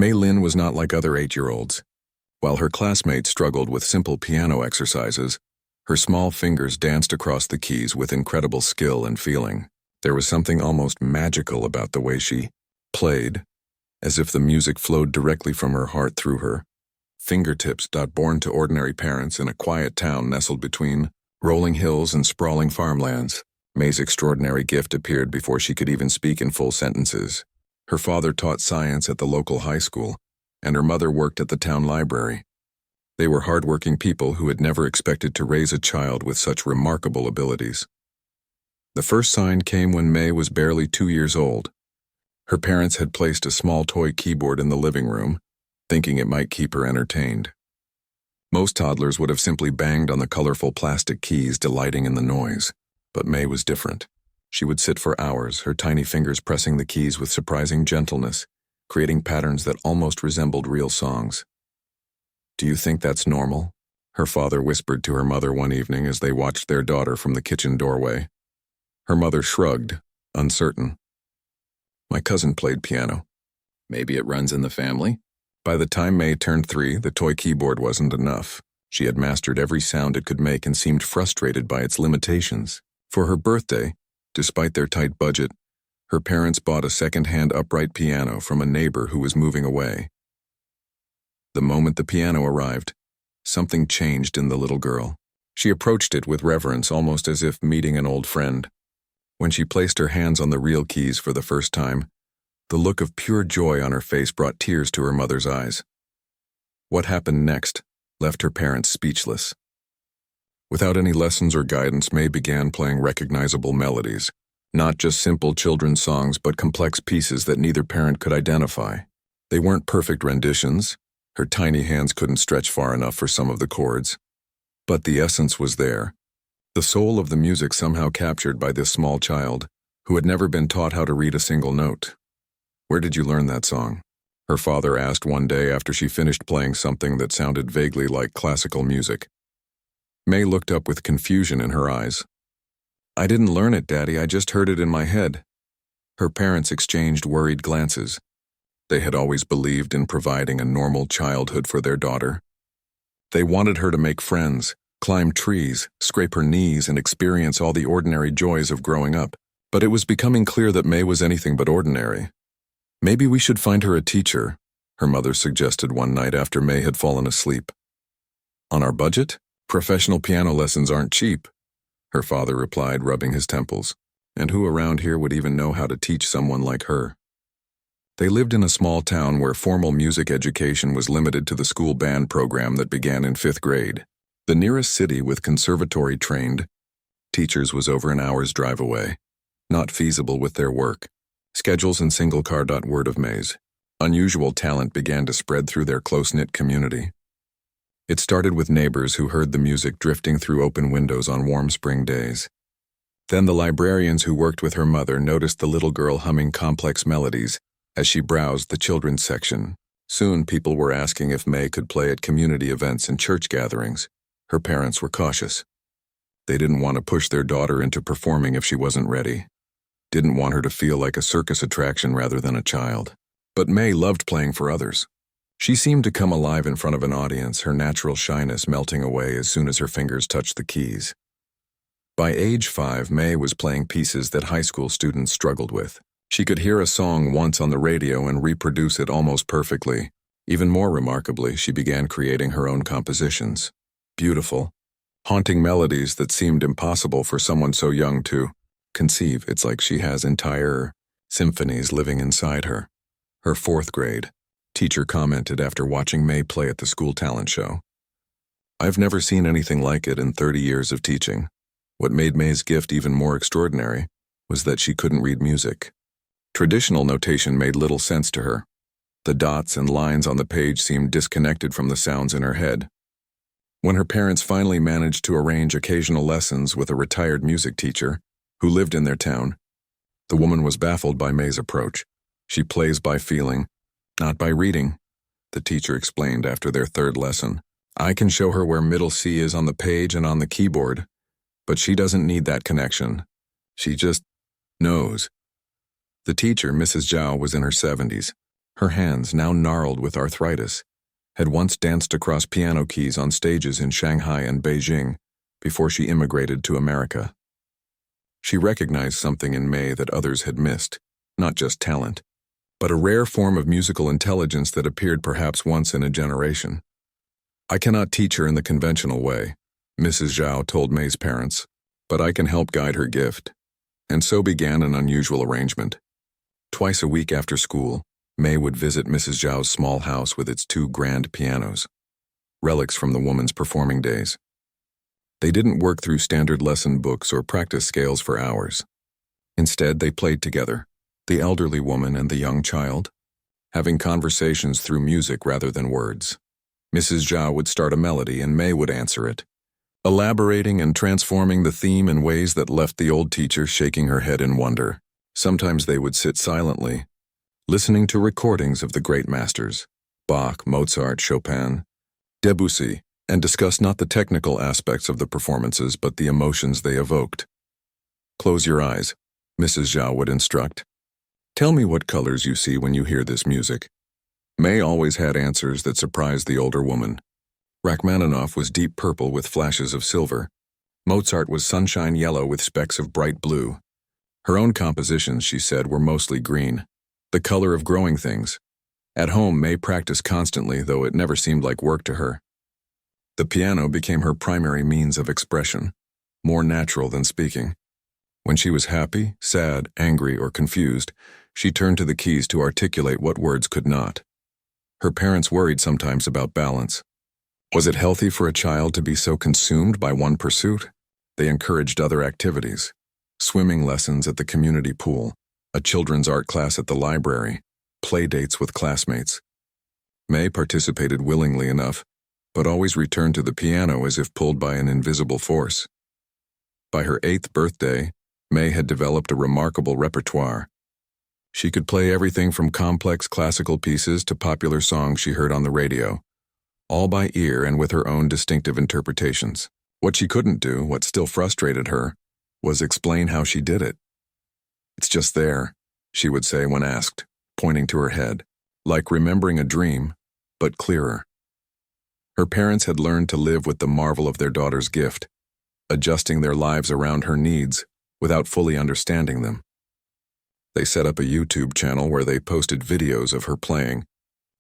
Mei Lin was not like other 8-year-olds. While her classmates struggled with simple piano exercises, her small fingers danced across the keys with incredible skill and feeling. There was something almost magical about the way she played, as if the music flowed directly from her heart through her fingertips. Born to ordinary parents in a quiet town nestled between rolling hills and sprawling farmlands, Mei's extraordinary gift appeared before she could even speak in full sentences. Her father taught science at the local high school, and her mother worked at the town library. They were hardworking people who had never expected to raise a child with such remarkable abilities. The first sign came when Mei was barely 2 years old. Her parents had placed a small toy keyboard in the living room, thinking it might keep her entertained. Most toddlers would have simply banged on the colorful plastic keys, delighting in the noise. But Mei was different. She would sit for hours, her tiny fingers pressing the keys with surprising gentleness, creating patterns that almost resembled real songs. "Do you think that's normal?" her father whispered to her mother one evening as they watched their daughter from the kitchen doorway. Her mother shrugged, uncertain. "My cousin played piano. Maybe it runs in the family." By the time Mei turned 3, the toy keyboard wasn't enough. She had mastered every sound it could make and seemed frustrated by its limitations. For her birthday, despite their tight budget, her parents bought a second-hand upright piano from a neighbor who was moving away. The moment the piano arrived, something changed in the little girl. She approached it with reverence, almost as if meeting an old friend. When she placed her hands on the real keys for the first time, the look of pure joy on her face brought tears to her mother's eyes. What happened next left her parents speechless. Without any lessons or guidance, Mei began playing recognizable melodies, not just simple children's songs, but complex pieces that neither parent could identify. They weren't perfect renditions. Her tiny hands couldn't stretch far enough for some of the chords. But the essence was there, the soul of the music somehow captured by this small child, who had never been taught how to read a single note. "Where did you learn that song?" her father asked one day after she finished playing something that sounded vaguely like classical music. Mei looked up with confusion in her eyes. "I didn't learn it, Daddy, I just heard it in my head." Her parents exchanged worried glances. They had always believed in providing a normal childhood for their daughter. They wanted her to make friends, climb trees, scrape her knees, and experience all the ordinary joys of growing up. But it was becoming clear that Mei was anything but ordinary. "Maybe we should find her a teacher," her mother suggested one night after Mei had fallen asleep. "On our budget? Professional piano lessons aren't cheap," her father replied, rubbing his temples. "And who around here would even know how to teach someone like her?" They lived in a small town where formal music education was limited to the school band program that began in 5th grade. The nearest city with conservatory-trained teachers was over an hour's drive away, not feasible with their work schedules and single-car. Word of Mei's unusual talent began to spread through their close-knit community. It started with neighbors who heard the music drifting through open windows on warm spring days. Then the librarians who worked with her mother noticed the little girl humming complex melodies as she browsed the children's section. Soon people were asking if Mei could play at community events and church gatherings. Her parents were cautious. They didn't want to push their daughter into performing if she wasn't ready. Didn't want her to feel like a circus attraction rather than a child. But Mei loved playing for others. She seemed to come alive in front of an audience, her natural shyness melting away as soon as her fingers touched the keys. By age 5, Mei was playing pieces that high school students struggled with. She could hear a song once on the radio and reproduce it almost perfectly. Even more remarkably, she began creating her own compositions. Beautiful, haunting melodies that seemed impossible for someone so young to conceive. It's like she has entire symphonies living inside her. Her 4th grade teacher commented after watching Mei play at the school talent show. "I've never seen anything like it in 30 years of teaching." What made Mei's gift even more extraordinary was that she couldn't read music. Traditional notation made little sense to her. The dots and lines on the page seemed disconnected from the sounds in her head. When her parents finally managed to arrange occasional lessons with a retired music teacher who lived in their town, the woman was baffled by Mei's approach. "She plays by feeling, not by reading," the teacher explained after their 3rd lesson. "I can show her where middle C is on the page and on the keyboard, but she doesn't need that connection. She just knows." The teacher, Mrs. Zhao, was in her 70s. Her hands, now gnarled with arthritis, had once danced across piano keys on stages in Shanghai and Beijing before she immigrated to America. She recognized something in May that others had missed, not just talent, but a rare form of musical intelligence that appeared perhaps once in a generation. "I cannot teach her in the conventional way," Mrs. Zhao told May's parents, "but I can help guide her gift." And so began an unusual arrangement. Twice a week after school, May would visit Mrs. Zhao's small house with its 2 grand pianos, relics from the woman's performing days. They didn't work through standard lesson books or practice scales for hours. Instead, they played together, the elderly woman and the young child, having conversations through music rather than words. Mrs. Zhao would start a melody and May would answer it, elaborating and transforming the theme in ways that left the old teacher shaking her head in wonder. Sometimes they would sit silently, listening to recordings of the great masters, Bach, Mozart, Chopin, Debussy, and discuss not the technical aspects of the performances but the emotions they evoked. "Close your eyes," Mrs. Zhao would instruct. "Tell me what colors you see when you hear this music." May always had answers that surprised the older woman. Rachmaninoff was deep purple with flashes of silver. Mozart was sunshine yellow with specks of bright blue. Her own compositions, she said, were mostly green, the color of growing things. At home, May practiced constantly, though it never seemed like work to her. The piano became her primary means of expression, more natural than speaking. When she was happy, sad, angry, or confused, she turned to the keys to articulate what words could not. Her parents worried sometimes about balance. Was it healthy for a child to be so consumed by one pursuit? They encouraged other activities: swimming lessons at the community pool, a children's art class at the library, play dates with classmates. May participated willingly enough, but always returned to the piano as if pulled by an invisible force. By her 8th birthday, May had developed a remarkable repertoire. She could play everything from complex classical pieces to popular songs she heard on the radio, all by ear and with her own distinctive interpretations. What she couldn't do, what still frustrated her, was explain how she did it. "It's just there," she would say when asked, pointing to her head, like remembering a dream, but clearer. Her parents had learned to live with the marvel of their daughter's gift, adjusting their lives around her needs without fully understanding them. They set up a YouTube channel where they posted videos of her playing,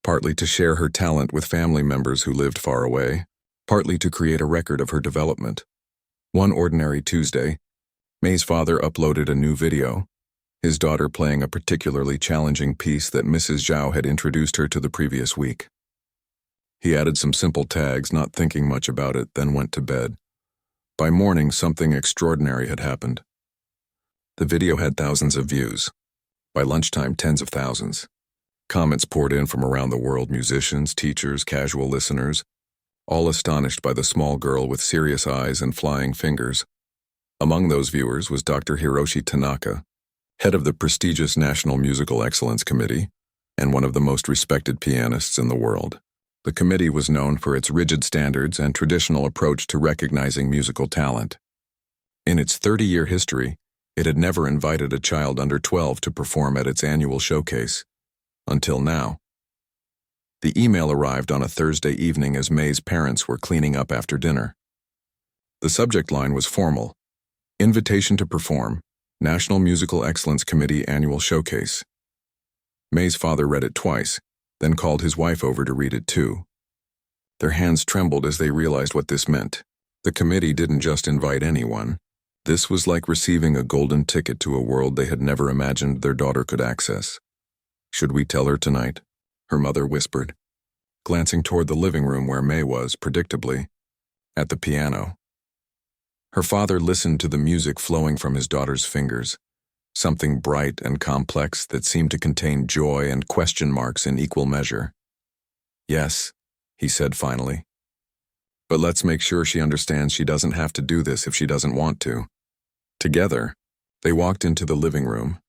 partly to share her talent with family members who lived far away, partly to create a record of her development. One ordinary Tuesday, May's father uploaded a new video, his daughter playing a particularly challenging piece that Mrs. Zhao had introduced her to the previous week. He added some simple tags, not thinking much about it, then went to bed. By morning, something extraordinary had happened. The video had thousands of views. By lunchtime, tens of thousands. Comments poured in from around the world: musicians, teachers, casual listeners, all astonished by the small girl with serious eyes and flying fingers. Among those viewers was Dr. Hiroshi Tanaka, head of the prestigious National Musical Excellence Committee and one of the most respected pianists in the world. The committee was known for its rigid standards and traditional approach to recognizing musical talent. In its 30-year history, it had never invited a child under 12 to perform at its annual showcase. Until now. The email arrived on a Thursday evening as May's parents were cleaning up after dinner. The subject line was formal: "Invitation to perform, National Musical Excellence Committee Annual Showcase." May's father read it twice, then called his wife over to read it too. Their hands trembled as they realized what this meant. The committee didn't just invite anyone. This was like receiving a golden ticket to a world they had never imagined their daughter could access. "Should we tell her tonight?" her mother whispered, glancing toward the living room where May was, predictably, at the piano. Her father listened to the music flowing from his daughter's fingers, something bright and complex that seemed to contain joy and question marks in equal measure. "Yes," he said finally. "But let's make sure she understands she doesn't have to do this if she doesn't want to." Together, they walked into the living room.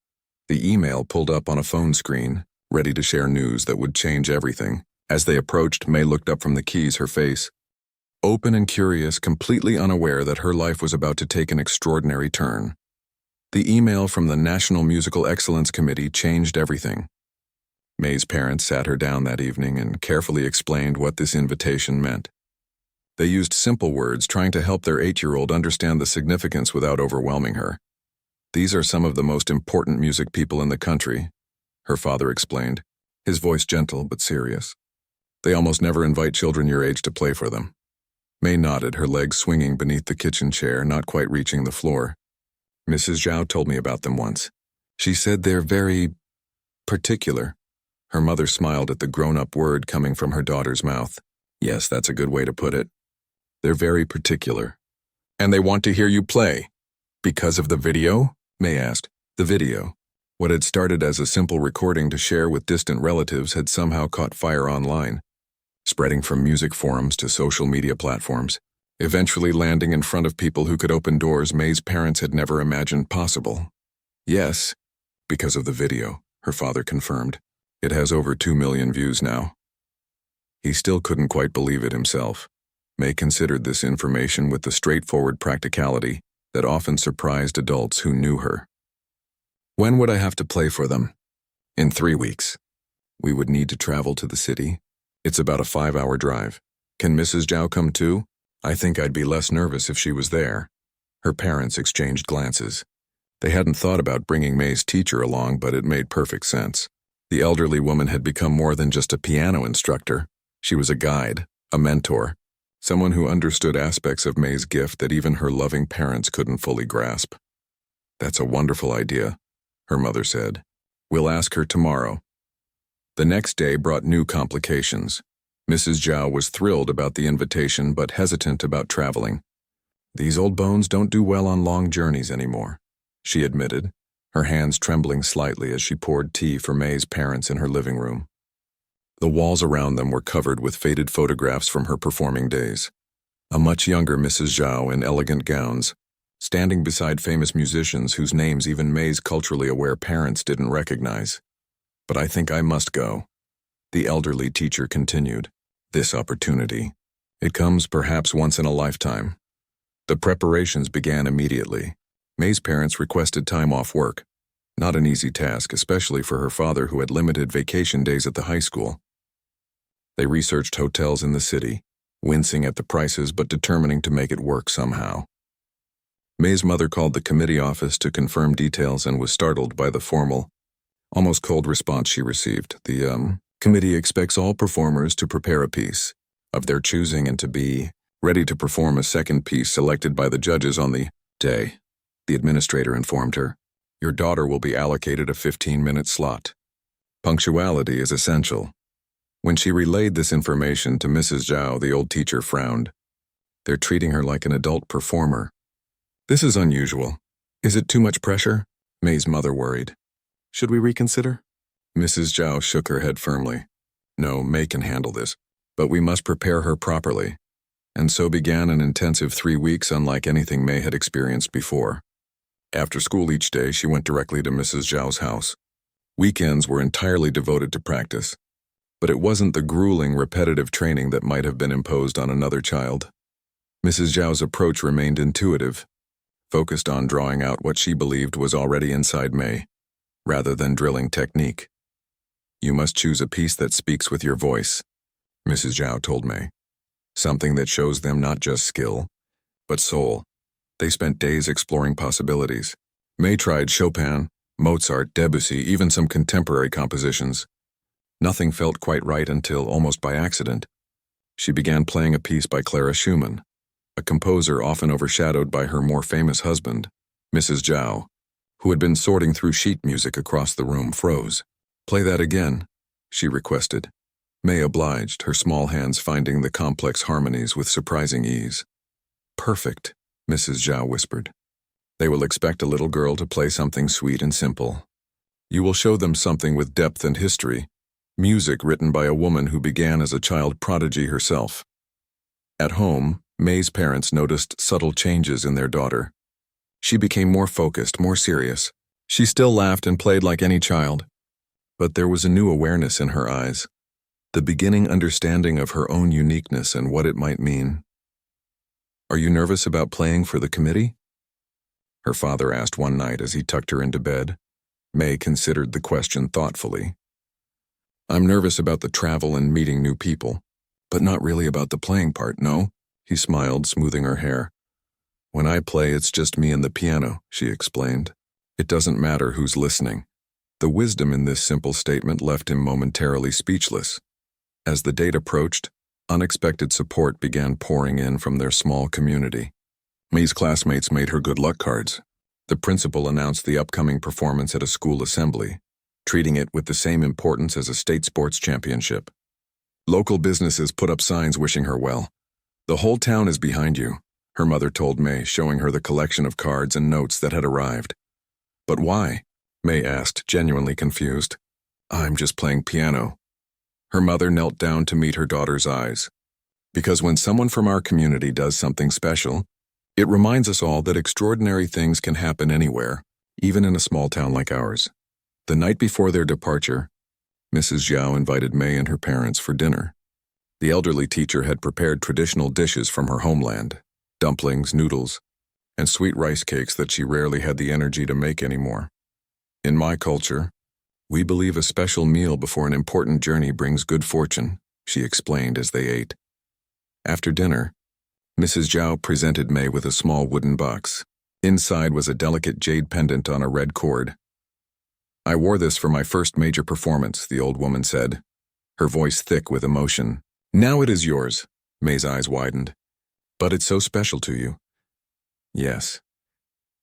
The email pulled up on a phone screen, ready to share news that would change everything. As they approached, May looked up from the keys, her face open and curious, completely unaware that her life was about to take an extraordinary turn. The email from the National Musical Excellence Committee changed everything. May's parents sat her down that evening and carefully explained what this invitation meant. They used simple words, trying to help their 8-year-old understand the significance without overwhelming her. "These are some of the most important music people in the country," her father explained, his voice gentle but serious. "They almost never invite children your age to play for them." May nodded, her legs swinging beneath the kitchen chair, not quite reaching the floor. "Mrs. Zhao told me about them once. She said they're very particular." Her mother smiled at the grown-up word coming from her daughter's mouth. "Yes, that's a good way to put it. They're very particular." "And they want to hear you play? Because of the video?" May asked. The video, what had started as a simple recording to share with distant relatives, had somehow caught fire online, spreading from music forums to social media platforms, eventually landing in front of people who could open doors May's parents had never imagined possible. "Yes, because of the video," her father confirmed. "It has over 2 million views now." He still couldn't quite believe it himself. May considered this information with the straightforward practicality that often surprised adults who knew her. "When would I have to play for them?" "In 3 weeks. We would need to travel to the city. It's about a 5-hour drive. Can Mrs. Zhao come too? I think I'd be less nervous if she was there." Her parents exchanged glances. They hadn't thought about bringing May's teacher along, but it made perfect sense. The elderly woman had become more than just a piano instructor. She was a guide, a mentor, someone who understood aspects of May's gift that even her loving parents couldn't fully grasp. "That's a wonderful idea," her mother said. "We'll ask her tomorrow." The next day brought new complications. Mrs. Zhao was thrilled about the invitation but hesitant about traveling. "These old bones don't do well on long journeys anymore," she admitted, her hands trembling slightly as she poured tea for May's parents in her living room. The walls around them were covered with faded photographs from her performing days. A much younger Mrs. Zhao in elegant gowns, standing beside famous musicians whose names even May's culturally aware parents didn't recognize. "But I think I must go," the elderly teacher continued. "This opportunity. It comes perhaps once in a lifetime." The preparations began immediately. May's parents requested time off work. Not an easy task, especially for her father, who had limited vacation days at the high school. They researched hotels in the city, wincing at the prices but determining to make it work somehow. May's mother called the committee office to confirm details and was startled by the formal, almost cold response she received. The committee expects all performers to prepare a piece of their choosing and to be ready to perform a second piece selected by the judges on the day, the administrator informed her. "Your daughter will be allocated a 15-minute slot. Punctuality is essential." When she relayed this information to Mrs. Zhao, the old teacher frowned. "They're treating her like an adult performer. This is unusual. Is it too much pressure?" May's mother worried. "Should we reconsider?" Mrs. Zhao shook her head firmly. "No, May can handle this, but we must prepare her properly." And so began an intensive 3 weeks unlike anything May had experienced before. After school each day, she went directly to Mrs. Zhao's house. Weekends were entirely devoted to practice. But it wasn't the grueling, repetitive training that might have been imposed on another child. Mrs. Zhao's approach remained intuitive, focused on drawing out what she believed was already inside May, rather than drilling technique. "You must choose a piece that speaks with your voice," Mrs. Zhao told May. "Something that shows them not just skill, but soul." They spent days exploring possibilities. May tried Chopin, Mozart, Debussy, even some contemporary compositions. Nothing felt quite right until, almost by accident, she began playing a piece by Clara Schumann, a composer often overshadowed by her more famous husband. Mrs. Zhao, who had been sorting through sheet music across the room, froze. "Play that again," she requested. May obliged, her small hands finding the complex harmonies with surprising ease. "Perfect," Mrs. Zhao whispered. "They will expect a little girl to play something sweet and simple. You will show them something with depth and history, music written by a woman who began as a child prodigy herself." At home, May's parents noticed subtle changes in their daughter. She became more focused, more serious. She still laughed and played like any child, but there was a new awareness in her eyes, the beginning understanding of her own uniqueness and what it might mean. "Are you nervous about playing for the committee?" her father asked one night as he tucked her into bed. May considered the question thoughtfully. I'm nervous about the travel and meeting new people, but not really about the playing part, no? He smiled, smoothing her hair. When I play, it's just me and the piano, she explained. It doesn't matter who's listening. The wisdom in this simple statement left him momentarily speechless. As the date approached, unexpected support began pouring in from their small community. May's classmates made her good luck cards. The principal announced the upcoming performance at a school assembly, treating it with the same importance as a state sports championship. Local businesses put up signs wishing her well. The whole town is behind you, her mother told May, showing her the collection of cards and notes that had arrived. But why? May asked, genuinely confused. I'm just playing piano. Her mother knelt down to meet her daughter's eyes. Because when someone from our community does something special, it reminds us all that extraordinary things can happen anywhere, even in a small town like ours. The night before their departure, Mrs. Zhao invited May and her parents for dinner. The elderly teacher had prepared traditional dishes from her homeland, dumplings, noodles, and sweet rice cakes that she rarely had the energy to make anymore. In my culture, we believe a special meal before an important journey brings good fortune, she explained as they ate. After dinner, Mrs. Zhao presented May with a small wooden box. Inside was a delicate jade pendant on a red cord. I wore this for my first major performance, the old woman said, her voice thick with emotion. Now it is yours, May's eyes widened. But it's so special to you. Yes.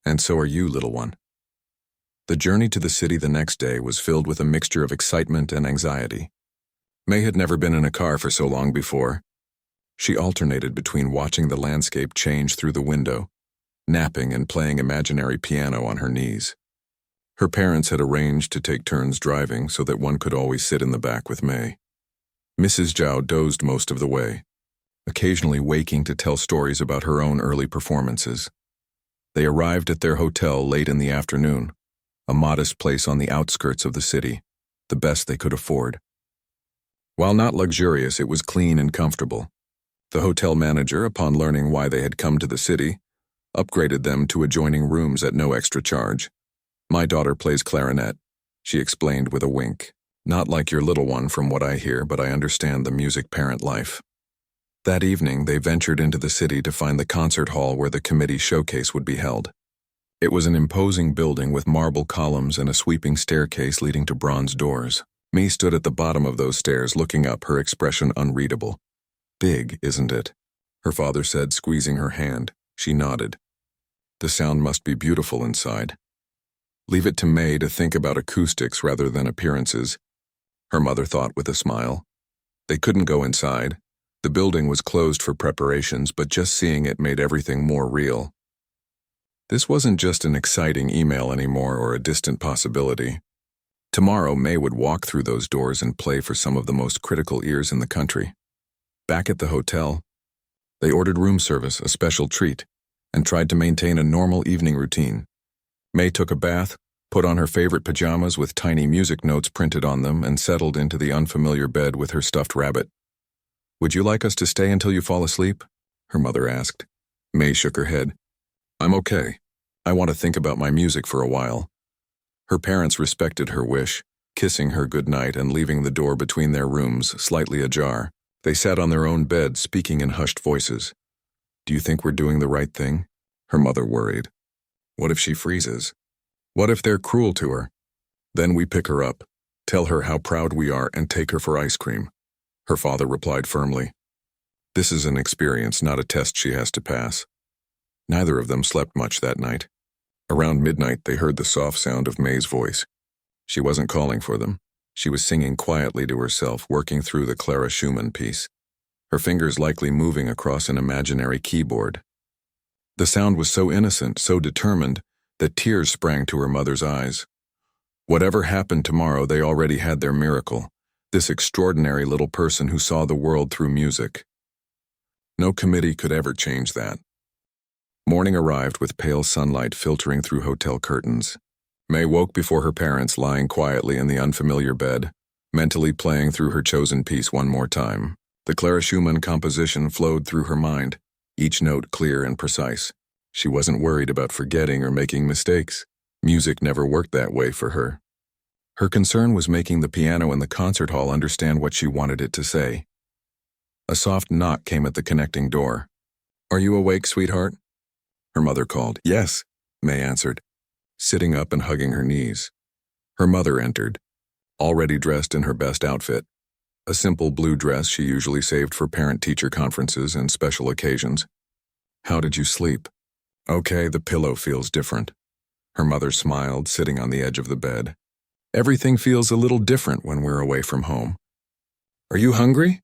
And so are you, little one. The journey to the city the next day was filled with a mixture of excitement and anxiety. May had never been in a car for so long before. She alternated between watching the landscape change through the window, napping and playing imaginary piano on her knees. Her parents had arranged to take turns driving so that one could always sit in the back with May. Mrs. Zhao dozed most of the way, occasionally waking to tell stories about her own early performances. They arrived at their hotel late in the afternoon, a modest place on the outskirts of the city, the best they could afford. While not luxurious, it was clean and comfortable. The hotel manager, upon learning why they had come to the city, upgraded them to adjoining rooms at no extra charge. My daughter plays clarinet, she explained with a wink. Not like your little one from what I hear, but I understand the music parent life. That evening, they ventured into the city to find the concert hall where the committee showcase would be held. It was an imposing building with marble columns and a sweeping staircase leading to bronze doors. May stood at the bottom of those stairs, looking up, her expression unreadable. Big, isn't it? Her father said, squeezing her hand. She nodded. The sound must be beautiful inside. Leave it to May to think about acoustics rather than appearances, her mother thought with a smile. They couldn't go inside. The building was closed for preparations, but just seeing it made everything more real. This wasn't just an exciting email anymore or a distant possibility. Tomorrow, May would walk through those doors and play for some of the most critical ears in the country. Back at the hotel, they ordered room service, a special treat, and tried to maintain a normal evening routine. May took a bath, put on her favorite pajamas with tiny music notes printed on them, and settled into the unfamiliar bed with her stuffed rabbit. Would you like us to stay until you fall asleep? Her mother asked. May shook her head. I'm okay. I want to think about my music for a while. Her parents respected her wish, kissing her goodnight and leaving the door between their rooms slightly ajar. They sat on their own bed, speaking in hushed voices. Do you think we're doing the right thing? Her mother worried. What if she freezes? What if they're cruel to her? Then we pick her up, tell her how proud we are, and take her for ice cream. Her father replied firmly. This is an experience, not a test she has to pass. Neither of them slept much that night. Around midnight, they heard the soft sound of May's voice. She wasn't calling for them. She was singing quietly to herself, working through the Clara Schumann piece, her fingers likely moving across an imaginary keyboard. The sound was so innocent, so determined, that tears sprang to her mother's eyes. Whatever happened tomorrow, they already had their miracle, this extraordinary little person who saw the world through music. No committee could ever change that. Morning arrived with pale sunlight filtering through hotel curtains. May woke before her parents, lying quietly in the unfamiliar bed, mentally playing through her chosen piece one more time. The Clara Schumann composition flowed through her mind, each note clear and precise. She wasn't worried about forgetting or making mistakes. Music never worked that way for her. Her concern was making the piano in the concert hall understand what she wanted it to say. A soft knock came at the connecting door. "Are you awake, sweetheart?" Her mother called. "Yes," May answered, sitting up and hugging her knees. Her mother entered, already dressed in her best outfit, a simple blue dress she usually saved for parent-teacher conferences and special occasions. "How did you sleep?" "Okay, the pillow feels different." Her mother smiled, sitting on the edge of the bed. "Everything feels a little different when we're away from home." "Are you hungry?"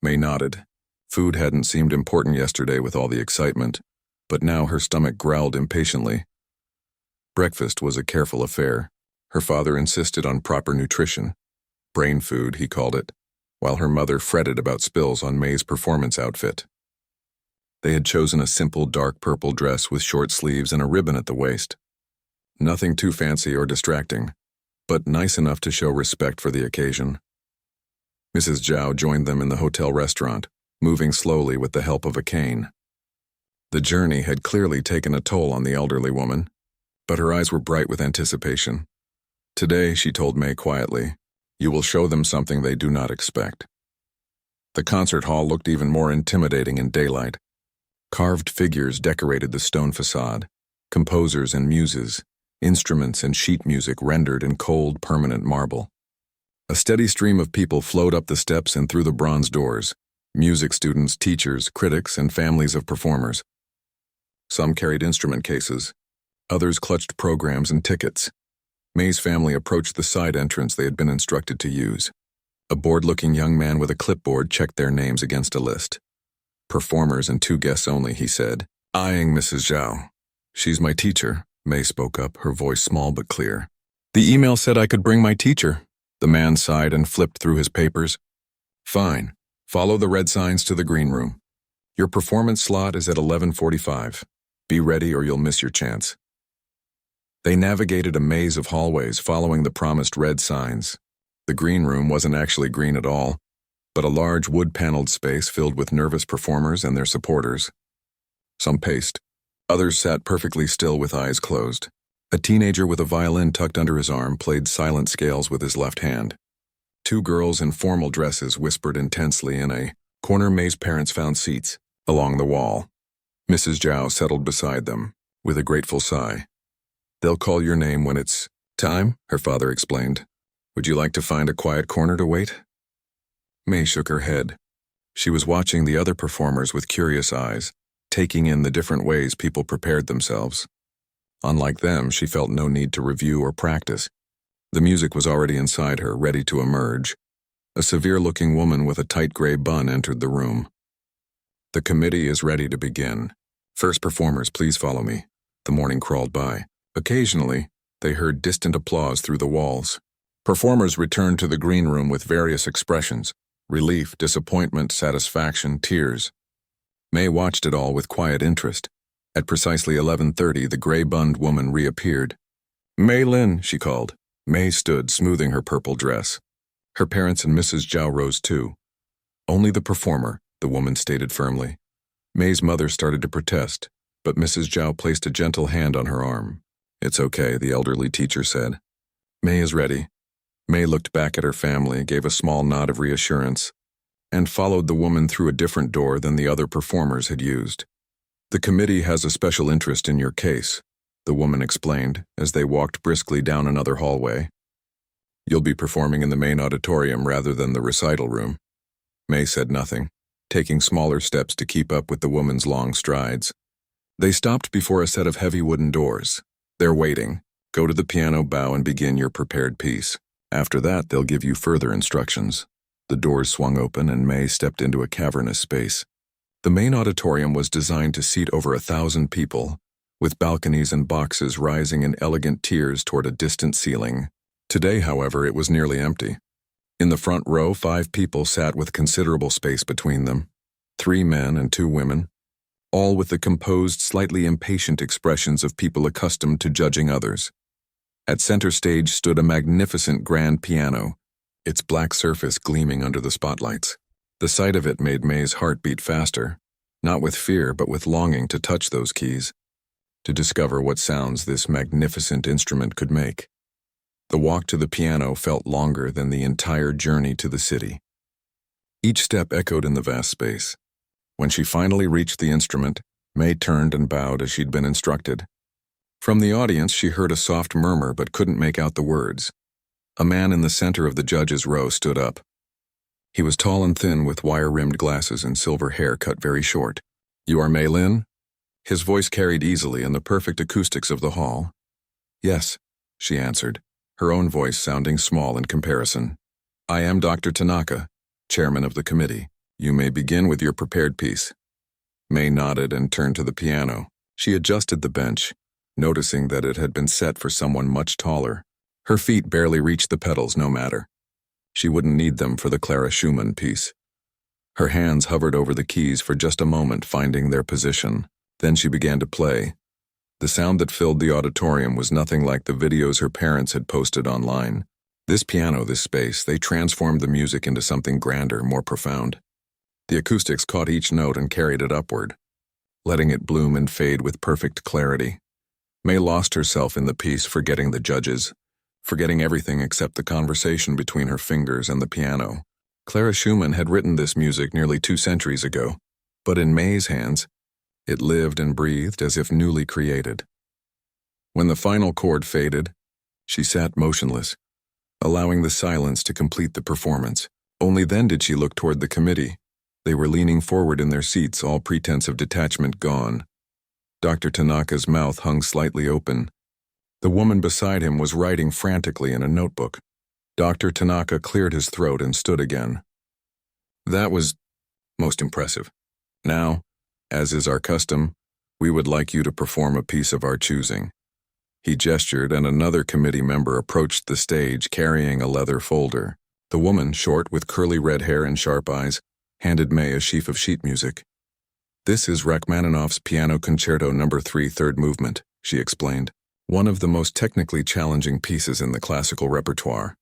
May nodded. Food hadn't seemed important yesterday with all the excitement, but now her stomach growled impatiently. Breakfast was a careful affair. Her father insisted on proper nutrition. Brain food, he called it, while her mother fretted about spills on May's performance outfit. They had chosen a simple dark purple dress with short sleeves and a ribbon at the waist. Nothing too fancy or distracting, but nice enough to show respect for the occasion. Mrs. Zhao joined them in the hotel restaurant, moving slowly with the help of a cane. The journey had clearly taken a toll on the elderly woman, but her eyes were bright with anticipation. Today, she told May quietly, you will show them something they do not expect. The concert hall looked even more intimidating in daylight. Carved figures decorated the stone facade, composers and muses, instruments and sheet music rendered in cold, permanent marble. A steady stream of people flowed up the steps and through the bronze doors, music students, teachers, critics, and families of performers. Some carried instrument cases. Others clutched programs and tickets. May's family approached the side entrance they had been instructed to use. A bored-looking young man with a clipboard checked their names against a list. Performers and 2 guests only, he said, eyeing Mrs. Zhao. She's my teacher, May spoke up, her voice small but clear. The email said I could bring my teacher. The man sighed and flipped through his papers. Fine. Follow the red signs to the green room. Your performance slot is at 11:45. Be ready or you'll miss your chance. They navigated a maze of hallways following the promised red signs. The green room wasn't actually green at all, but a large wood-paneled space filled with nervous performers and their supporters. Some paced. Others sat perfectly still with eyes closed. A teenager with a violin tucked under his arm played silent scales with his left hand. 2 girls in formal dresses whispered intensely in a corner. May's parents found seats along the wall. Mrs. Zhao settled beside them, with a grateful sigh. They'll call your name when it's time, her father explained. Would you like to find a quiet corner to wait? May shook her head. She was watching the other performers with curious eyes, taking in the different ways people prepared themselves. Unlike them, she felt no need to review or practice. The music was already inside her, ready to emerge. A severe-looking woman with a tight gray bun entered the room. The committee is ready to begin. First performers, please follow me. The morning crawled by. Occasionally, they heard distant applause through the walls. Performers returned to the green room with various expressions: relief, disappointment, satisfaction, tears. May watched it all with quiet interest. At precisely 11:30, the gray-bunned woman reappeared. Mei Lin, she called. May stood, smoothing her purple dress. Her parents and Mrs. Zhao rose too. Only the performer, the woman stated firmly. May's mother started to protest, but Mrs. Zhao placed a gentle hand on her arm. It's okay, the elderly teacher said. May is ready. May looked back at her family, gave a small nod of reassurance, and followed the woman through a different door than the other performers had used. The committee has a special interest in your case, the woman explained as they walked briskly down another hallway. You'll be performing in the main auditorium rather than the recital room. May said nothing, taking smaller steps to keep up with the woman's long strides. They stopped before a set of heavy wooden doors. They're waiting. Go to the piano, bow, and begin your prepared piece. After that, they'll give you further instructions. The doors swung open and May stepped into a cavernous space. The main auditorium was designed to seat over 1,000 people, with balconies and boxes rising in elegant tiers toward a distant ceiling. Today, however, it was nearly empty. In the front row, 5 people sat with considerable space between them. 3 men and 2 women, all with the composed, slightly impatient expressions of people accustomed to judging others. At center stage stood a magnificent grand piano, its black surface gleaming under the spotlights. The sight of it made May's heart beat faster, not with fear but with longing to touch those keys, to discover what sounds this magnificent instrument could make. The walk to the piano felt longer than the entire journey to the city. Each step echoed in the vast space. When she finally reached the instrument, May turned and bowed as she'd been instructed. From the audience, she heard a soft murmur but couldn't make out the words. A man in the center of the judges' row stood up. He was tall and thin with wire-rimmed glasses and silver hair cut very short. "You are May Lin?" His voice carried easily in the perfect acoustics of the hall. "Yes," she answered, her own voice sounding small in comparison. "I am Dr. Tanaka, chairman of the committee. You may begin with your prepared piece." May nodded and turned to the piano. She adjusted the bench, noticing that it had been set for someone much taller. Her feet barely reached the pedals, no matter. She wouldn't need them for the Clara Schumann piece. Her hands hovered over the keys for just a moment, finding their position. Then she began to play. The sound that filled the auditorium was nothing like the videos her parents had posted online. This piano, this space, they transformed the music into something grander, more profound. The acoustics caught each note and carried it upward, letting it bloom and fade with perfect clarity. May lost herself in the piece, forgetting the judges, forgetting everything except the conversation between her fingers and the piano. Clara Schumann had written this music nearly 2 centuries ago, but in May's hands, it lived and breathed as if newly created. When the final chord faded, she sat motionless, allowing the silence to complete the performance. Only then did she look toward the committee. They were leaning forward in their seats, all pretense of detachment gone. Dr. Tanaka's mouth hung slightly open. The woman beside him was writing frantically in a notebook. Dr. Tanaka cleared his throat and stood again. "That was most impressive. Now, as is our custom, we would like you to perform a piece of our choosing." He gestured, and another committee member approached the stage carrying a leather folder. The woman, short with curly red hair and sharp eyes, handed May a sheaf of sheet music. "This is Rachmaninoff's Piano Concerto No. 3, third movement," she explained. "One of the most technically challenging pieces in the classical repertoire."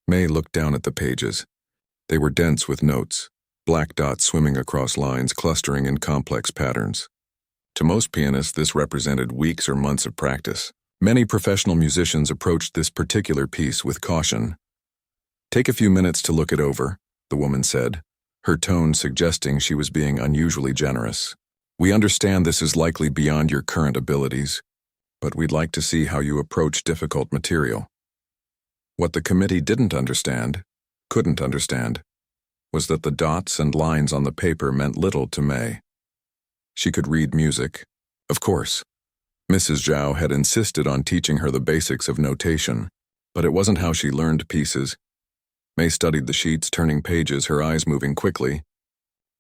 May looked down at the pages. They were dense with notes, black dots swimming across lines, clustering in complex patterns. To most pianists, this represented weeks or months of practice. Many professional musicians approached this particular piece with caution. "Take a few minutes to look it over," the woman said, her tone suggesting she was being unusually generous. "We understand this is likely beyond your current abilities, but we'd like to see how you approach difficult material." What the committee couldn't understand, was that the dots and lines on the paper meant little to May. She could read music, of course. Mrs. Zhao had insisted on teaching her the basics of notation, but it wasn't how she learned pieces. May studied the sheets, turning pages, her eyes moving quickly.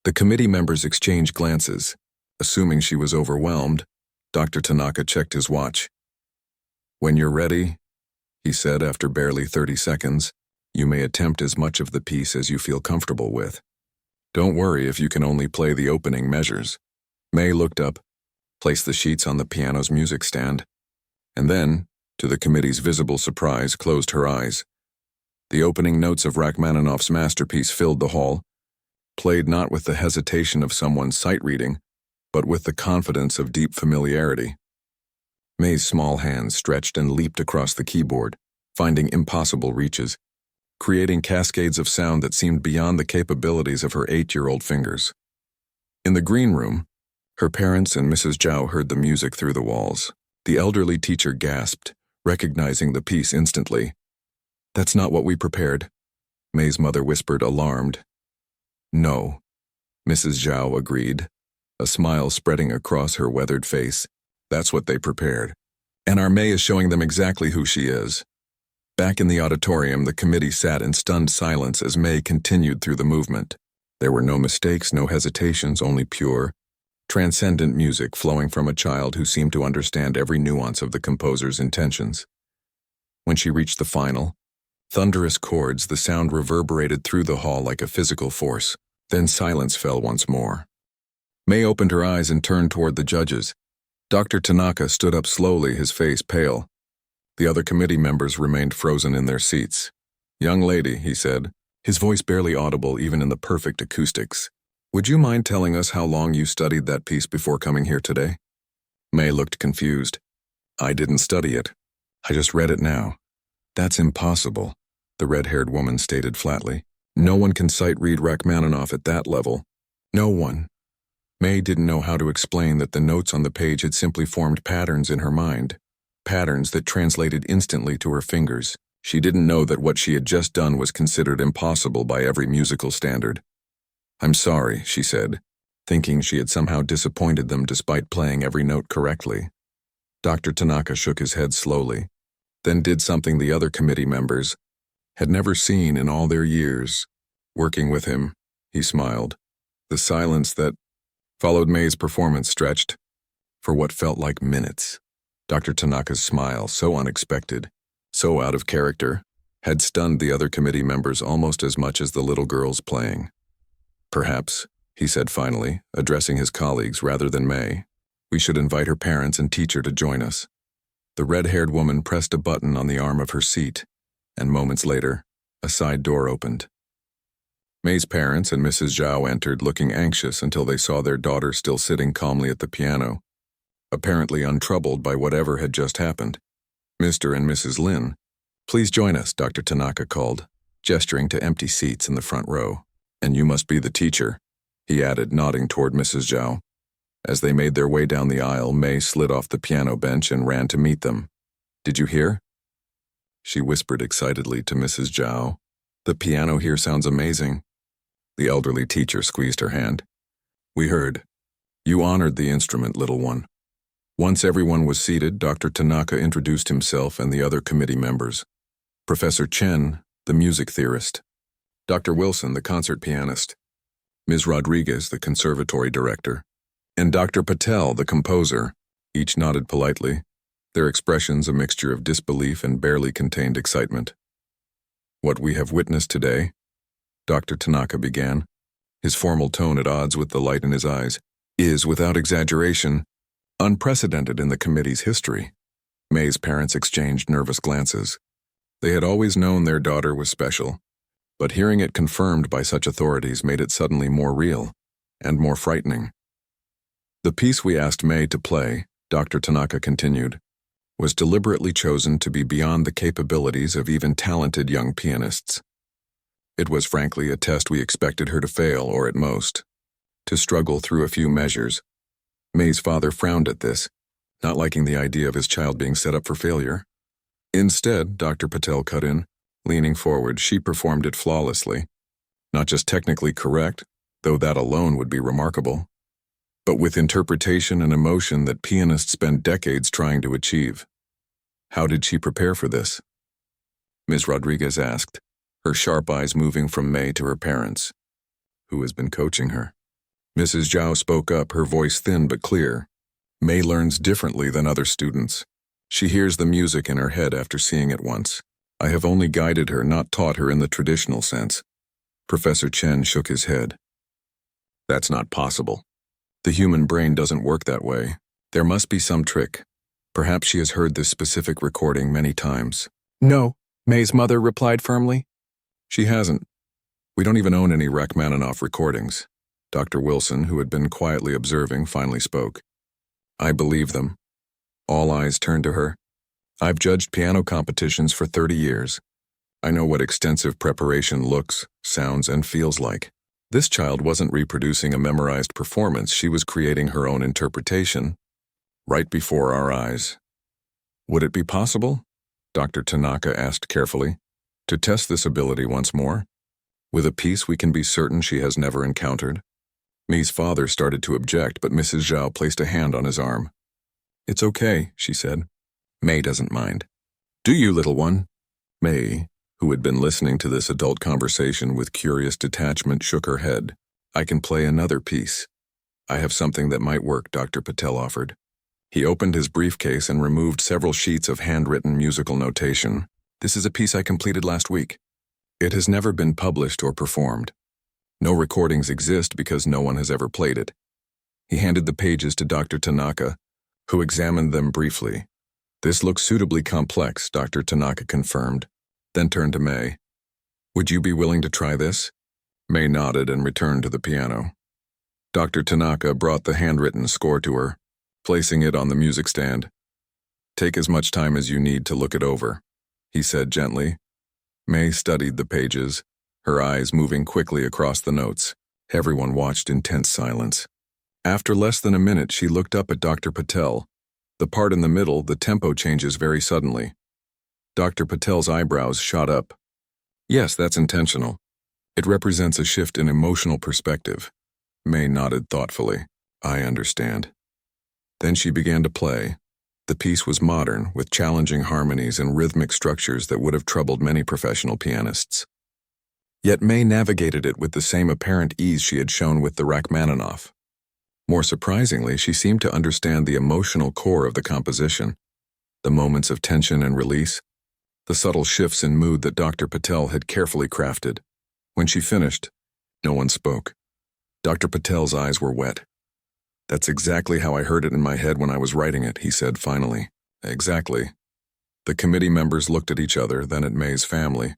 The committee members exchanged glances. Assuming she was overwhelmed, Dr. Tanaka checked his watch. "When you're ready," he said after barely 30 seconds, "you may attempt as much of the piece as you feel comfortable with. Don't worry if you can only play the opening measures." May looked up, placed the sheets on the piano's music stand, and then, to the committee's visible surprise, closed her eyes. The opening notes of Rachmaninoff's masterpiece filled the hall, played not with the hesitation of someone sight-reading, but with the confidence of deep familiarity. May's small hands stretched and leaped across the keyboard, finding impossible reaches, creating cascades of sound that seemed beyond the capabilities of her 8-year-old fingers. In the green room, her parents and Mrs. Zhao heard the music through the walls. The elderly teacher gasped, recognizing the piece instantly. "That's not what we prepared," May's mother whispered, alarmed. "No," Mrs. Zhao agreed, a smile spreading across her weathered face. "That's what they prepared. And our May is showing them exactly who she is." Back in the auditorium, the committee sat in stunned silence as May continued through the movement. There were no mistakes, no hesitations, only pure, transcendent music flowing from a child who seemed to understand every nuance of the composer's intentions. When she reached the final, thunderous chords, the sound reverberated through the hall like a physical force. Then silence fell once more. May opened her eyes and turned toward the judges. Dr. Tanaka stood up slowly, his face pale. The other committee members remained frozen in their seats. "Young lady," he said, his voice barely audible even in the perfect acoustics, "would you mind telling us how long you studied that piece before coming here today?" May looked confused. "I didn't study it. I just read it now. That's impossible, the red-haired woman stated flatly. No one can sight-read Rachmaninoff at that level. No one. May didn't know how to explain that the notes on the page had simply formed patterns in her mind, patterns that translated instantly to her fingers. She didn't know that what she had just done was considered impossible by every musical standard. "I'm sorry," she said, thinking she had somehow disappointed them despite playing every note correctly. Dr. Tanaka shook his head slowly, then did something the other committee members had never seen in all their years. Working with him, he smiled. The silence that followed May's performance stretched for what felt like minutes. Dr. Tanaka's smile, so unexpected, so out of character, had stunned the other committee members almost as much as the little girls playing. "Perhaps," he said finally, addressing his colleagues rather than May, "we should invite her parents and teacher to join us." The red-haired woman pressed a button on the arm of her seat, and moments later, a side door opened. May's parents and Mrs. Zhao entered, looking anxious until they saw their daughter still sitting calmly at the piano, apparently untroubled by whatever had just happened. "Mr. and Mrs. Lin, please join us," Dr. Tanaka called, gesturing to empty seats in the front row. "And you must be the teacher," he added, nodding toward Mrs. Zhao. As they made their way down the aisle, May slid off the piano bench and ran to meet them. "Did you hear?" She whispered excitedly to Mrs. Zhao. "The piano here sounds amazing." The elderly teacher squeezed her hand. "We heard. You honored the instrument, little one." Once everyone was seated, Dr. Tanaka introduced himself and the other committee members. Professor Chen, the music theorist. Dr. Wilson, the concert pianist. Ms. Rodriguez, the conservatory director. And Dr. Patel, the composer. Each nodded politely, their expressions a mixture of disbelief and barely contained excitement. "What we have witnessed today," Dr. Tanaka began, his formal tone at odds with the light in his eyes, "is, without exaggeration, unprecedented in the committee's history." May's parents exchanged nervous glances. They had always known their daughter was special, but hearing it confirmed by such authorities made it suddenly more real and more frightening. "The piece we asked May to play," Dr. Tanaka continued, "was deliberately chosen to be beyond the capabilities of even talented young pianists. It was frankly a test we expected her to fail, or at most, to struggle through a few measures." May's father frowned at this, not liking the idea of his child being set up for failure. "Instead," Dr. Patel cut in, leaning forward, "she performed it flawlessly. Not just technically correct, though that alone would be remarkable, but with interpretation and emotion that pianists spend decades trying to achieve." "How did she prepare for this?" Ms. Rodriguez asked, her sharp eyes moving from May to her parents. "Who has been coaching her?" Mrs. Zhao spoke up, her voice thin but clear. "May learns differently than other students. She hears the music in her head after seeing it once. I have only guided her, not taught her in the traditional sense." Professor Chen shook his head. "That's not possible. The human brain doesn't work that way. There must be some trick. Perhaps she has heard this specific recording many times." "No," May's mother replied firmly. "She hasn't. We don't even own any Rachmaninoff recordings." Dr. Wilson, who had been quietly observing, finally spoke. "I believe them." All eyes turned to her. "I've judged piano competitions for 30 years. I know what extensive preparation looks, sounds, and feels like. This child wasn't reproducing a memorized performance, she was creating her own interpretation, right before our eyes." "Would it be possible," Dr. Tanaka asked carefully, "to test this ability once more, with a piece we can be certain she has never encountered?" May's father started to object, but Mrs. Zhao placed a hand on his arm. "It's okay," she said. "May doesn't mind." "Do you, little one?" May, who had been listening to this adult conversation with curious detachment, shook her head. "I can play another piece. I have something that might work," Dr. Patel offered. He opened his briefcase and removed several sheets of handwritten musical notation. "This is a piece I completed last week. It has never been published or performed. No recordings exist because no one has ever played it." He handed the pages to Dr. Tanaka, who examined them briefly. "This looks suitably complex," Dr. Tanaka confirmed, then turned to May. "Would you be willing to try this?" May nodded and returned to the piano. Dr. Tanaka brought the handwritten score to her, placing it on the music stand. "Take as much time as you need to look it over," he said gently. May studied the pages, her eyes moving quickly across the notes. Everyone watched in tense silence. After less than a minute, she looked up at Dr. Patel. The part in the middle, the tempo changes very suddenly. Dr. Patel's eyebrows shot up. Yes, that's intentional. It represents a shift in emotional perspective. May nodded thoughtfully. I understand. Then she began to play. The piece was modern, with challenging harmonies and rhythmic structures that would have troubled many professional pianists. Yet May navigated it with the same apparent ease she had shown with the Rachmaninoff. More surprisingly, she seemed to understand the emotional core of the composition, the moments of tension and release, the subtle shifts in mood that Dr. Patel had carefully crafted. When she finished, no one spoke. Dr. Patel's eyes were wet. That's exactly how I heard it in my head when I was writing it, he said finally. Exactly. The committee members looked at each other, then at May's family,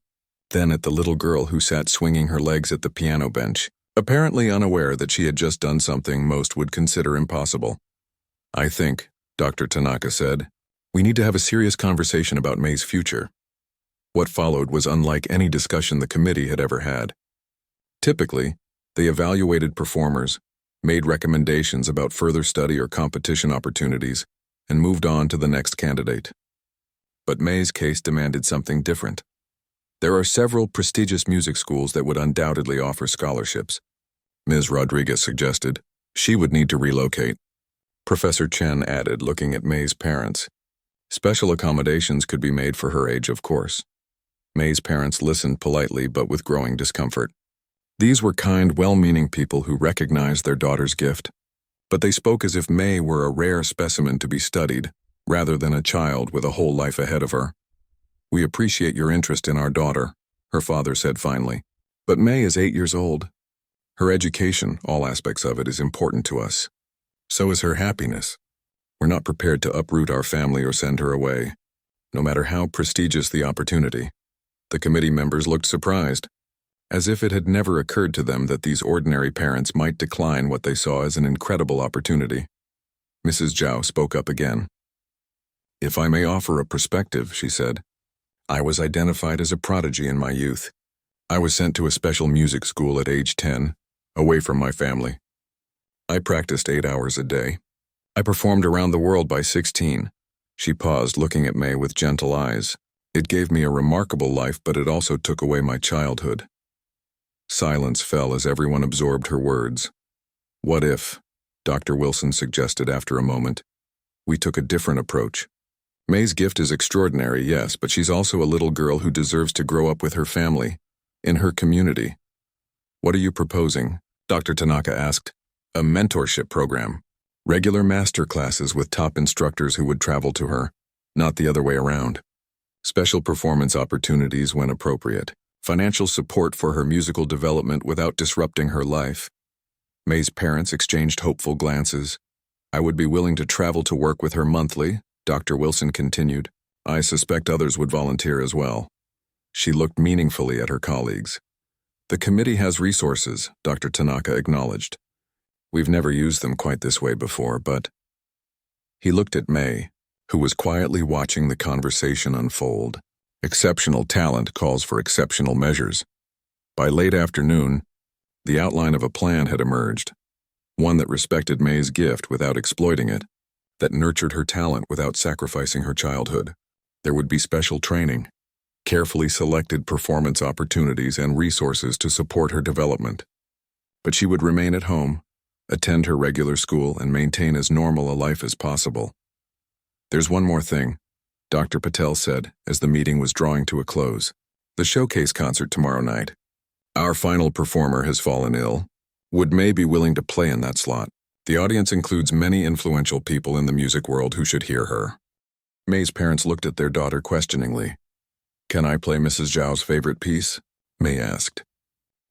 then at the little girl who sat swinging her legs at the piano bench, apparently unaware that she had just done something most would consider impossible. I think, Dr. Tanaka said, we need to have a serious conversation about May's future. What followed was unlike any discussion the committee had ever had. Typically, they evaluated performers, made recommendations about further study or competition opportunities, and moved on to the next candidate. But May's case demanded something different. There are several prestigious music schools that would undoubtedly offer scholarships. Ms. Rodriguez suggested she would need to relocate. Professor Chen added, looking at May's parents. Special accommodations could be made for her age, of course. May's parents listened politely but with growing discomfort. These were kind, well-meaning people who recognized their daughter's gift, but they spoke as if May were a rare specimen to be studied, rather than a child with a whole life ahead of her. We appreciate your interest in our daughter, her father said finally, but May is 8 years old. Her education, all aspects of it, is important to us. So is her happiness. We're not prepared to uproot our family or send her away, no matter how prestigious the opportunity. The committee members looked surprised, as if it had never occurred to them that these ordinary parents might decline what they saw as an incredible opportunity. Mrs. Zhao spoke up again. If I may offer a perspective, she said, I was identified as a prodigy in my youth. I was sent to a special music school at age 10, away from my family. I practiced 8 hours a day. I performed around the world by 16. She paused, looking at May with gentle eyes. It gave me a remarkable life, but it also took away my childhood. Silence fell as everyone absorbed her words. What if, Dr. Wilson suggested after a moment, we took a different approach? May's gift is extraordinary, yes, but she's also a little girl who deserves to grow up with her family, in her community. What are you proposing? Dr. Tanaka asked. A mentorship program. Regular master classes with top instructors who would travel to her, not the other way around. Special performance opportunities when appropriate. Financial support for her musical development without disrupting her life. May's parents exchanged hopeful glances. I would be willing to travel to work with her monthly, Dr. Wilson continued. I suspect others would volunteer as well. She looked meaningfully at her colleagues. The committee has resources, Dr. Tanaka acknowledged. We've never used them quite this way before, but... He looked at May, who was quietly watching the conversation unfold. Exceptional talent calls for exceptional measures. By late afternoon, the outline of a plan had emerged, one that respected May's gift without exploiting it, that nurtured her talent without sacrificing her childhood. There would be special training, carefully selected performance opportunities and resources to support her development. But she would remain at home, attend her regular school, and maintain as normal a life as possible. There's one more thing, Dr. Patel said as the meeting was drawing to a close. The showcase concert tomorrow night. Our final performer has fallen ill. Would May be willing to play in that slot? The audience includes many influential people in the music world who should hear her. May's parents looked at their daughter questioningly. Can I play Mrs. Zhao's favorite piece? May asked.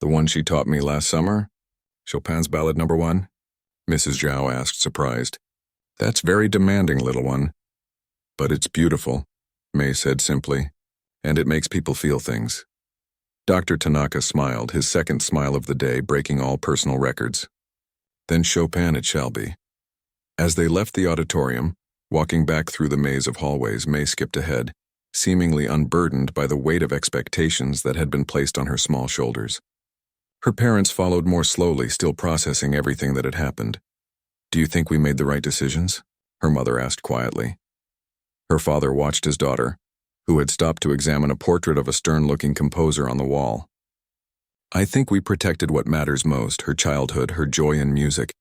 The one she taught me last summer? Chopin's Ballad No. 1? Mrs. Zhao asked, surprised. That's very demanding, little one. But it's beautiful, May said simply, and it makes people feel things. Dr. Tanaka smiled, his second smile of the day, breaking all personal records. Then Chopin it shall be. As they left the auditorium, walking back through the maze of hallways, May skipped ahead. seemingly unburdened by the weight of expectations that had been placed on her small shoulders. Her parents followed more slowly, still processing everything that had happened. "Do you think we made the right decisions?" her mother asked quietly. Her father watched his daughter, who had stopped to examine a portrait of a stern-looking composer on the wall. "I think we protected what matters most, her childhood, her joy in music.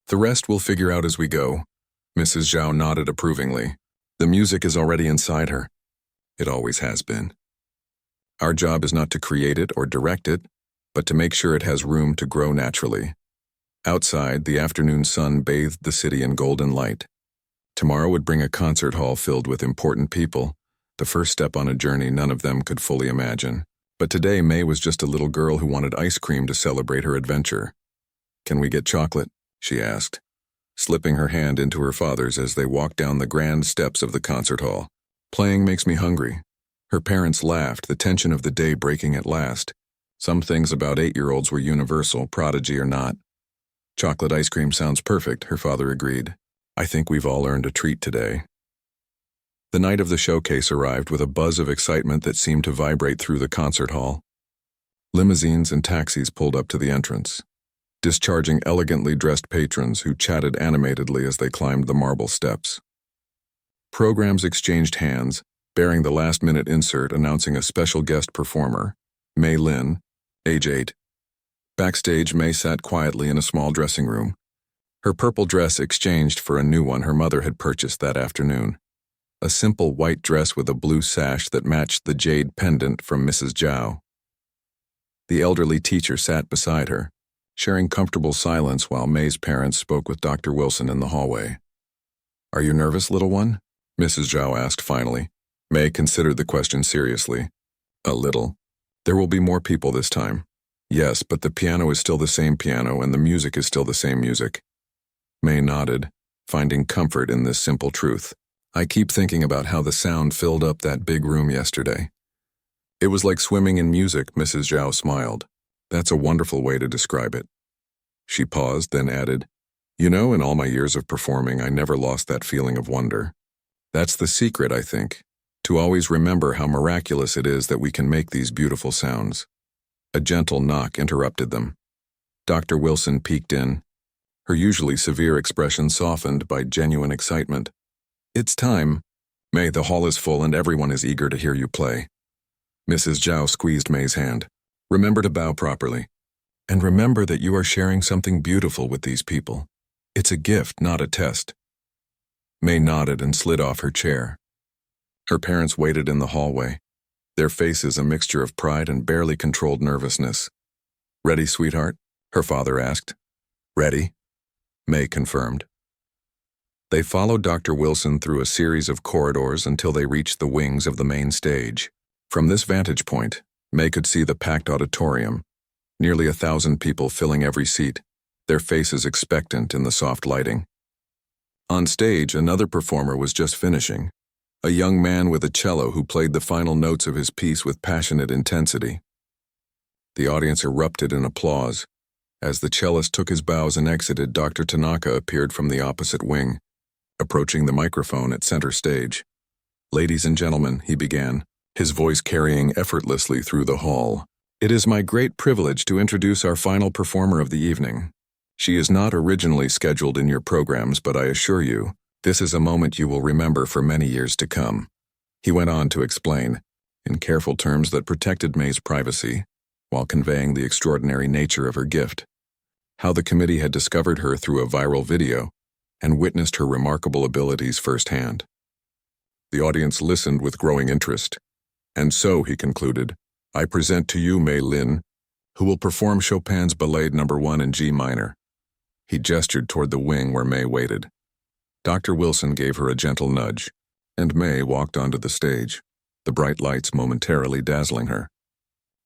The rest we'll figure out as we go." Mrs. Zhao nodded approvingly. "The music is already inside her. It always has been. Our job is not to create it or direct it, but to make sure it has room to grow naturally." Outside, the afternoon sun bathed the city in golden light. Tomorrow would bring a concert hall filled with important people, the first step on a journey none of them could fully imagine. But today May was just a little girl who wanted ice cream to celebrate her adventure. "Can we get chocolate?" she asked, slipping her hand into her father's as they walked down the grand steps of the concert hall. "Playing makes me hungry." Her parents laughed, the tension of the day breaking at last. Some things about 8-year-olds were universal, prodigy or not. "Chocolate ice cream sounds perfect," her father agreed. "I think we've all earned a treat today." The night of the showcase arrived with a buzz of excitement that seemed to vibrate through the concert hall. Limousines and taxis pulled up to the entrance, discharging elegantly dressed patrons who chatted animatedly as they climbed the marble steps. Programs exchanged hands, bearing the last-minute insert announcing a special guest performer, Mei Lin, age 8. Backstage, Mei sat quietly in a small dressing room, her purple dress exchanged for a new one her mother had purchased that afternoon. A simple white dress with a blue sash that matched the jade pendant from Mrs. Zhao. The elderly teacher sat beside her, sharing comfortable silence while May's parents spoke with Dr. Wilson in the hallway. "Are you nervous, little one?" Mrs. Zhao asked finally. May considered the question seriously. "A little. There will be more people this time." "Yes, but the piano is still the same piano and the music is still the same music." May nodded, finding comfort in this simple truth. "I keep thinking about how the sound filled up that big room yesterday. It was like swimming in music." Mrs. Zhao smiled. "That's a wonderful way to describe it." She paused, then added, "You know, in all my years of performing, I never lost that feeling of wonder. That's the secret, I think, to always remember how miraculous it is that we can make these beautiful sounds." A gentle knock interrupted them. Dr. Wilson peeked in, her usually severe expression softened by genuine excitement. "It's time. May, the hall is full and everyone is eager to hear you play." Mrs. Zhao squeezed May's hand. "Remember to bow properly. And remember that you are sharing something beautiful with these people. It's a gift, not a test." May nodded and slid off her chair. Her parents waited in the hallway, their faces a mixture of pride and barely controlled nervousness. "Ready, sweetheart?" her father asked. "Ready," May confirmed. They followed Dr. Wilson through a series of corridors until they reached the wings of the main stage. From this vantage point, May could see the packed auditorium, nearly 1,000 people filling every seat, their faces expectant in the soft lighting. On stage, another performer was just finishing, a young man with a cello who played the final notes of his piece with passionate intensity. The audience erupted in applause. As the cellist took his bows and exited, Dr. Tanaka appeared from the opposite wing, approaching the microphone at center stage. "Ladies and gentlemen," he began, his voice carrying effortlessly through the hall, "it is my great privilege to introduce our final performer of the evening. She is not originally scheduled in your programs, but I assure you, this is a moment you will remember for many years to come." He went on to explain, in careful terms that protected May's privacy, while conveying the extraordinary nature of her gift, how the committee had discovered her through a viral video and witnessed her remarkable abilities firsthand. The audience listened with growing interest. "And so," he concluded, "I present to you Mei Lin, who will perform Chopin's Ballade No. 1 in G minor." He gestured toward the wing where May waited. Dr. Wilson gave her a gentle nudge, and May walked onto the stage, the bright lights momentarily dazzling her.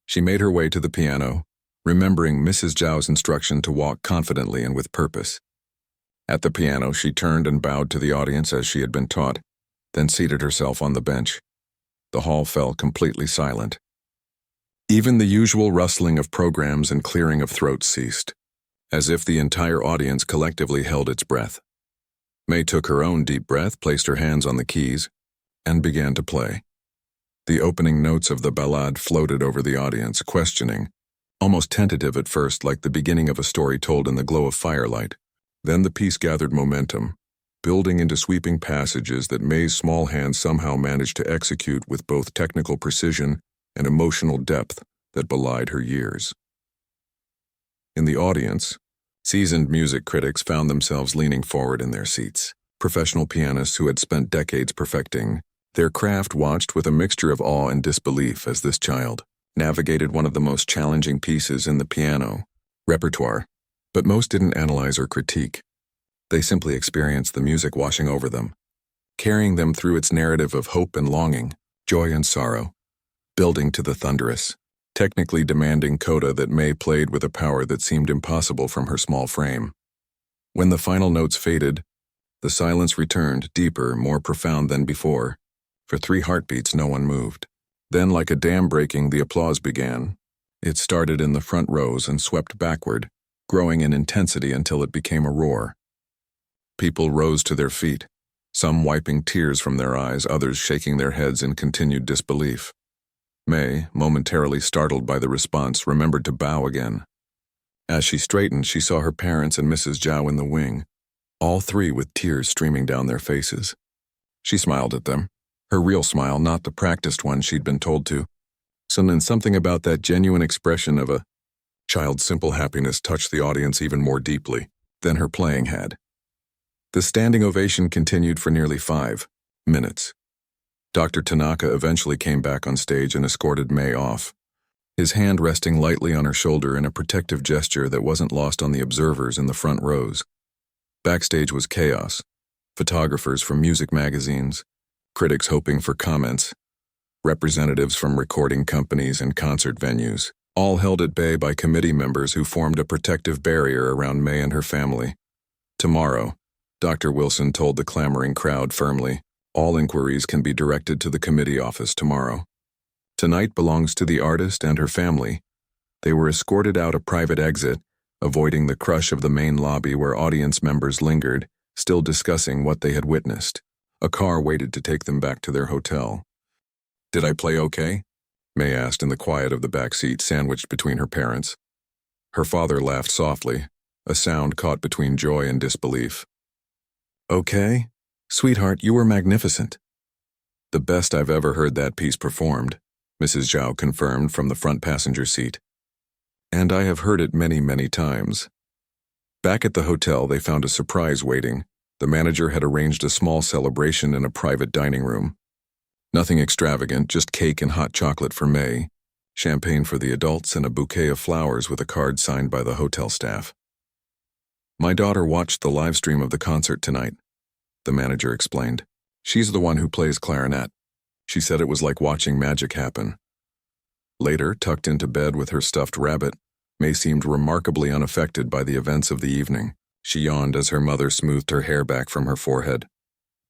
She made her way to the piano, remembering Mrs. Zhao's instruction to walk confidently and with purpose. At the piano, she turned and bowed to the audience as she had been taught, then seated herself on the bench. The hall fell completely silent. Even the usual rustling of programs and clearing of throats ceased, as if the entire audience collectively held its breath. May took her own deep breath, placed her hands on the keys, and began to play. The opening notes of the ballade floated over the audience, questioning, almost tentative at first, like the beginning of a story told in the glow of firelight. Then the piece gathered momentum, building into sweeping passages that May's small hand somehow managed to execute with both technical precision and emotional depth that belied her years. In the audience, seasoned music critics found themselves leaning forward in their seats. Professional pianists who had spent decades perfecting their craft watched with a mixture of awe and disbelief as this child navigated one of the most challenging pieces in the piano repertoire. But most didn't analyze or critique. They simply experienced the music washing over them, carrying them through its narrative of hope and longing, joy and sorrow, building to the thunderous, technically demanding coda that May played with a power that seemed impossible from her small frame. When the final notes faded, the silence returned, deeper, more profound than before. For 3 heartbeats, no one moved. Then, like a dam breaking, the applause began. It started in the front rows and swept backward, growing in intensity until it became a roar. People rose to their feet, some wiping tears from their eyes, others shaking their heads in continued disbelief. May, momentarily startled by the response, remembered to bow again. As she straightened, she saw her parents and Mrs. Zhao in the wing, all 3 with tears streaming down their faces. She smiled at them, her real smile, not the practiced one she'd been told to. And something about that genuine expression of a child's simple happiness touched the audience even more deeply than her playing had. The standing ovation continued for nearly 5 minutes. Dr. Tanaka eventually came back on stage and escorted May off, his hand resting lightly on her shoulder in a protective gesture that wasn't lost on the observers in the front rows. Backstage was chaos. Photographers from music magazines, critics hoping for comments, representatives from recording companies and concert venues, all held at bay by committee members who formed a protective barrier around May and her family. Tomorrow, Dr. Wilson told the clamoring crowd firmly, all inquiries can be directed to the committee office tomorrow. Tonight belongs to the artist and her family. They were escorted out a private exit, avoiding the crush of the main lobby where audience members lingered, still discussing what they had witnessed. A car waited to take them back to their hotel. "Did I play okay?" May asked in the quiet of the back seat, sandwiched between her parents. Her father laughed softly, a sound caught between joy and disbelief. "Okay? Sweetheart, you were magnificent." "The best I've ever heard that piece performed," Mrs. Zhao confirmed from the front passenger seat. "And I have heard it many, many times." Back at the hotel, they found a surprise waiting. The manager had arranged a small celebration in a private dining room. Nothing extravagant, just cake and hot chocolate for May, champagne for the adults, and a bouquet of flowers with a card signed by the hotel staff. "My daughter watched the live stream of the concert tonight," the manager explained. "She's the one who plays clarinet. She said it was like watching magic happen." Later, tucked into bed with her stuffed rabbit, May seemed remarkably unaffected by the events of the evening. She yawned as her mother smoothed her hair back from her forehead.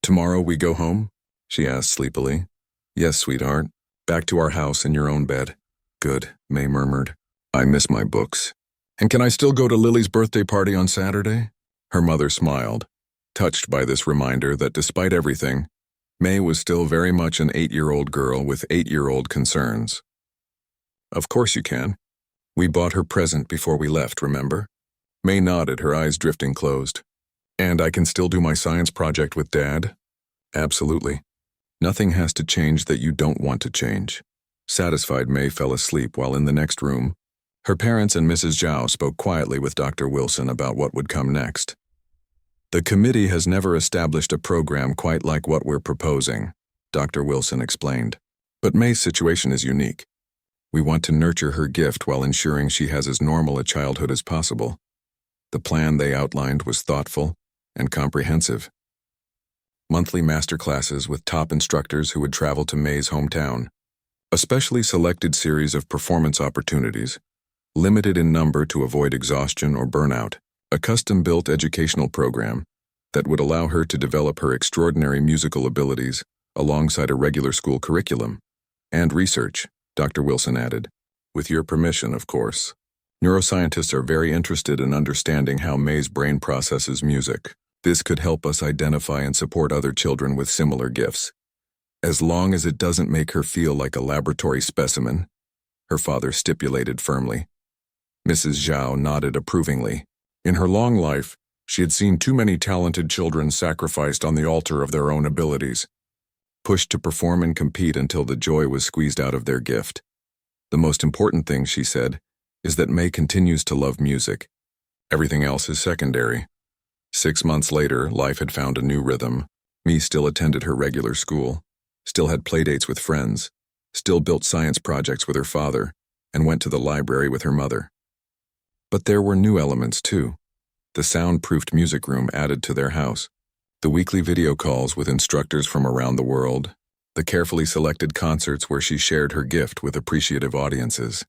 "Tomorrow we go home?" she asked sleepily. "Yes, sweetheart. Back to our house in your own bed." "Good," May murmured. "I miss my books." "And can I still go to Lily's birthday party on Saturday?" Her mother smiled, touched by this reminder that despite everything, May was still very much an 8-year-old girl with 8-year-old concerns. "Of course you can. We bought her present before we left, remember?" May nodded, her eyes drifting closed. "And I can still do my science project with Dad?" "Absolutely. Nothing has to change that you don't want to change." Satisfied, May fell asleep while in the next room. Her parents and Mrs. Zhao spoke quietly with Dr. Wilson about what would come next. "The committee has never established a program quite like what we're proposing," Dr. Wilson explained. "But May's situation is unique. We want to nurture her gift while ensuring she has as normal a childhood as possible." The plan they outlined was thoughtful and comprehensive. Monthly master classes with top instructors who would travel to May's hometown. A specially selected series of performance opportunities, limited in number to avoid exhaustion or burnout. A custom-built educational program that would allow her to develop her extraordinary musical abilities alongside a regular school curriculum. "And research," Dr. Wilson added. "With your permission, of course. Neuroscientists are very interested in understanding how May's brain processes music. This could help us identify and support other children with similar gifts." As long as it doesn't make her feel like a laboratory specimen, her father stipulated firmly. Mrs. Zhao nodded approvingly. In her long life, she had seen too many talented children sacrificed on the altar of their own abilities, pushed to perform and compete until the joy was squeezed out of their gift. The most important thing, she said, is that May continues to love music. Everything else is secondary. 6 months later, life had found a new rhythm. May still attended her regular school, still had playdates with friends, still built science projects with her father, and went to the library with her mother. But there were new elements too. The soundproofed music room added to their house, the weekly video calls with instructors from around the world, the carefully selected concerts where she shared her gift with appreciative audiences.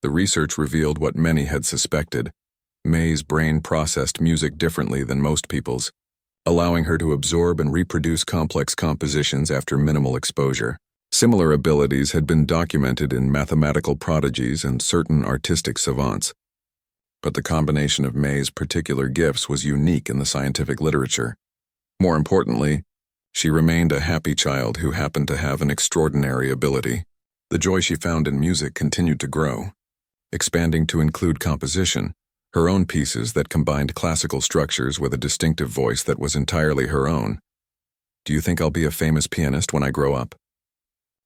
The research revealed what many had suspected. May's brain processed music differently than most people's, allowing her to absorb and reproduce complex compositions after minimal exposure. Similar abilities had been documented in mathematical prodigies and certain artistic savants. But the combination of May's particular gifts was unique in the scientific literature. More importantly, she remained a happy child who happened to have an extraordinary ability. The joy she found in music continued to grow, expanding to include composition, her own pieces that combined classical structures with a distinctive voice that was entirely her own. "Do you think I'll be a famous pianist when I grow up?"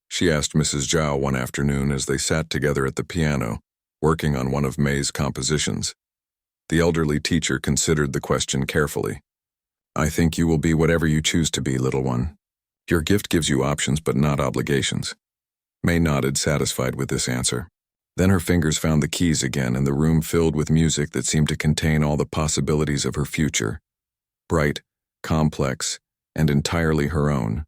she asked Mrs. Zhao one afternoon as they sat together at the piano, working on one of May's compositions. The elderly teacher considered the question carefully. "I think you will be whatever you choose to be, little one. Your gift gives you options but not obligations." May nodded, satisfied with this answer. Then her fingers found the keys again, and the room filled with music that seemed to contain all the possibilities of her future. Bright, complex, and entirely her own.